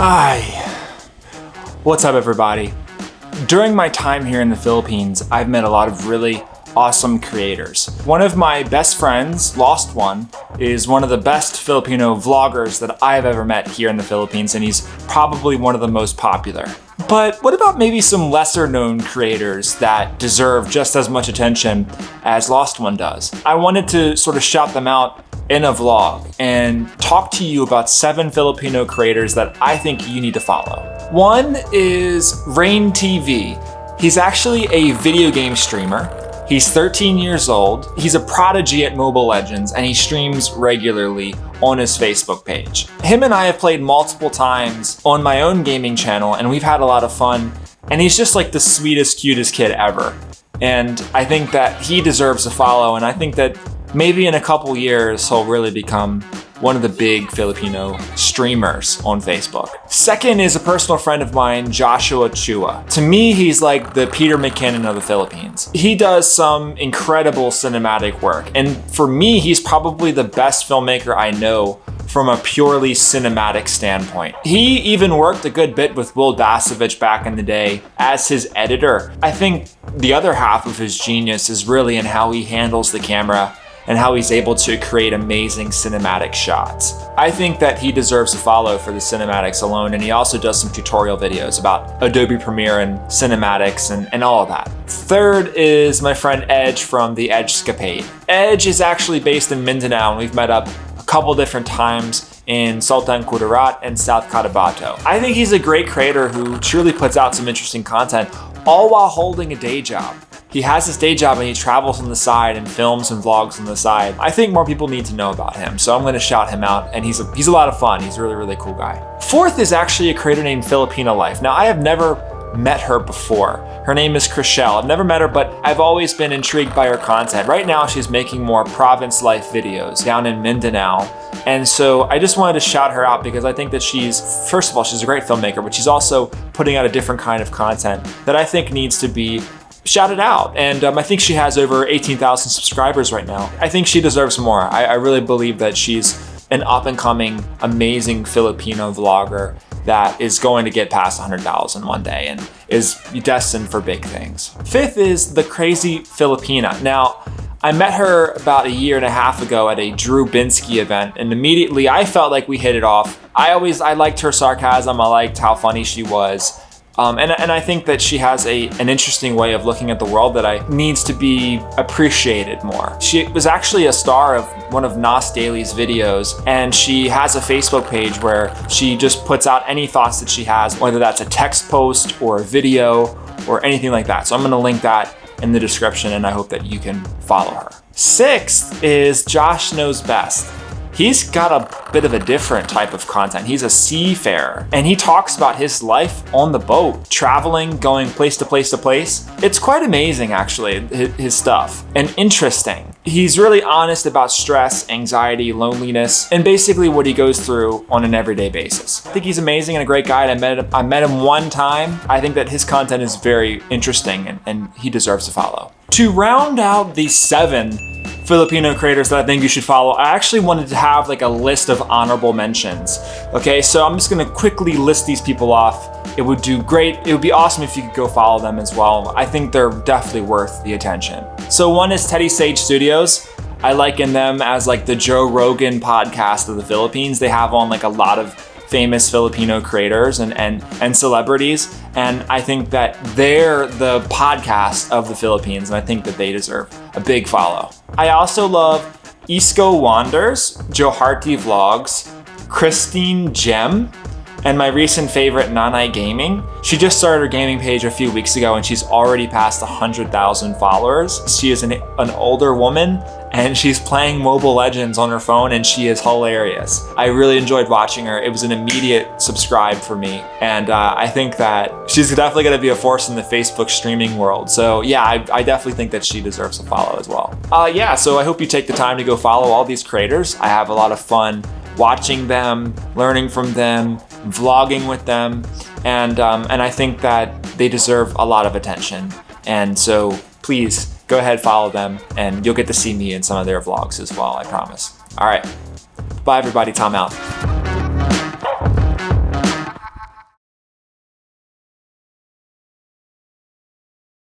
Hi. What's up, everybody? During my time here in the Philippines, I've met a lot of really awesome creators. One of my best friends, Lost One, is one of the best Filipino vloggers that I've ever met here in the Philippines, and he's probably one of the most popular. But what about maybe some lesser known creators that deserve just as much attention as Lost One does? I wanted to sort of shout them out in a vlog and talk to you about 7 Filipino creators that I think you need to follow. One is Rain TV. He's actually a video game streamer. He's 13 years old. He's a prodigy at Mobile Legends, and he streams regularly on his Facebook page. Him and I have played multiple times on my own gaming channel, and we've had a lot of fun. And he's just like the sweetest, cutest kid ever. And I think that he deserves a follow, and I think that maybe in a couple years, he'll really become one of the big Filipino streamers on Facebook. Second is a personal friend of mine, Joshua Chua. To me, he's like the Peter McKinnon of the Philippines. He does some incredible cinematic work. And for me, he's probably the best filmmaker I know from a purely cinematic standpoint. He even worked a good bit with Will Dasovich back in the day as his editor. I think the other half of his genius is really in how he handles the camera and how he's able to create amazing cinematic shots. I think that he deserves a follow for the cinematics alone, and he also does some tutorial videos about Adobe Premiere and cinematics and all of that. Third is my friend Edge from the Edgescapade. Edge is actually based in Mindanao, and we've met up a couple different times in Sultan Kudarat and South Cotabato. I think he's a great creator who truly puts out some interesting content, all while holding a day job. He has his day job and he travels on the side and films and vlogs on the side. I think more people need to know about him, so I'm gonna shout him out, and he's a lot of fun. He's a really, really cool guy. Fourth is actually a creator named Filipino Life. Now, I have never met her before. Her name is Chriselle. I've never met her, but I've always been intrigued by her content. Right now, she's making more province life videos down in Mindanao. And so I just wanted to shout her out because I think that first of all, she's a great filmmaker, but she's also putting out a different kind of content that I think needs to be shouted out. And I think she has over 18,000 subscribers right now. I think she deserves more. I really believe that she's an up-and-coming, amazing Filipino vlogger that is going to get past 100,000 one day and is destined for big things. Fifth is the Crazy Filipina. Now, I met her about a year and a half ago at a Drew Binsky event, and immediately I felt like we hit it off. I liked her sarcasm. I liked how funny she was. And I think that she has an interesting way of looking at the world that needs to be appreciated more. She was actually a star of one of Nas Daly's videos, and she has a Facebook page where she just puts out any thoughts that she has, whether that's a text post or a video or anything like that. So I'm gonna link that in the description, and I hope that you can follow her. Sixth is Josh Knows Best. He's got a bit of a different type of content. He's a seafarer, and he talks about his life on the boat, traveling, going place to place to place. It's quite amazing, actually, his stuff, and interesting. He's really honest about stress, anxiety, loneliness, and basically what he goes through on an everyday basis. I think he's amazing and a great guy. I met him one time. I think that his content is very interesting, and he deserves to follow. To round out the 7 Filipino creators that I think you should follow, I actually wanted to have like a list of honorable mentions. Okay, so I'm just gonna quickly list these people off. It would be awesome if you could go follow them as well. I think they're definitely worth the attention. So one is Teddy Sage Studios. I liken them as like the Joe Rogan podcast of the Philippines. They have on like a lot of famous Filipino creators and celebrities, and I think that they're the podcast of the Philippines, and I think that they deserve a big follow. I also love Isco Wanders, Joharty Vlogs, Christine Gem, and my recent favorite, Nanay Gaming. She just started her gaming page a few weeks ago, and she's already passed 100,000 followers. She is an older woman, and she's playing Mobile Legends on her phone, and she is hilarious. I really enjoyed watching her. It was an immediate subscribe for me, and I think that she's definitely gonna be a force in the Facebook streaming world. So yeah, I definitely think that she deserves a follow as well. Yeah, so I hope you take the time to go follow all these creators. I have a lot of fun watching them, learning from them, vlogging with them, and I think that they deserve a lot of attention. And so please go ahead, follow them, and you'll get to see me in some of their vlogs as well, I promise. All right, bye everybody, Tom out.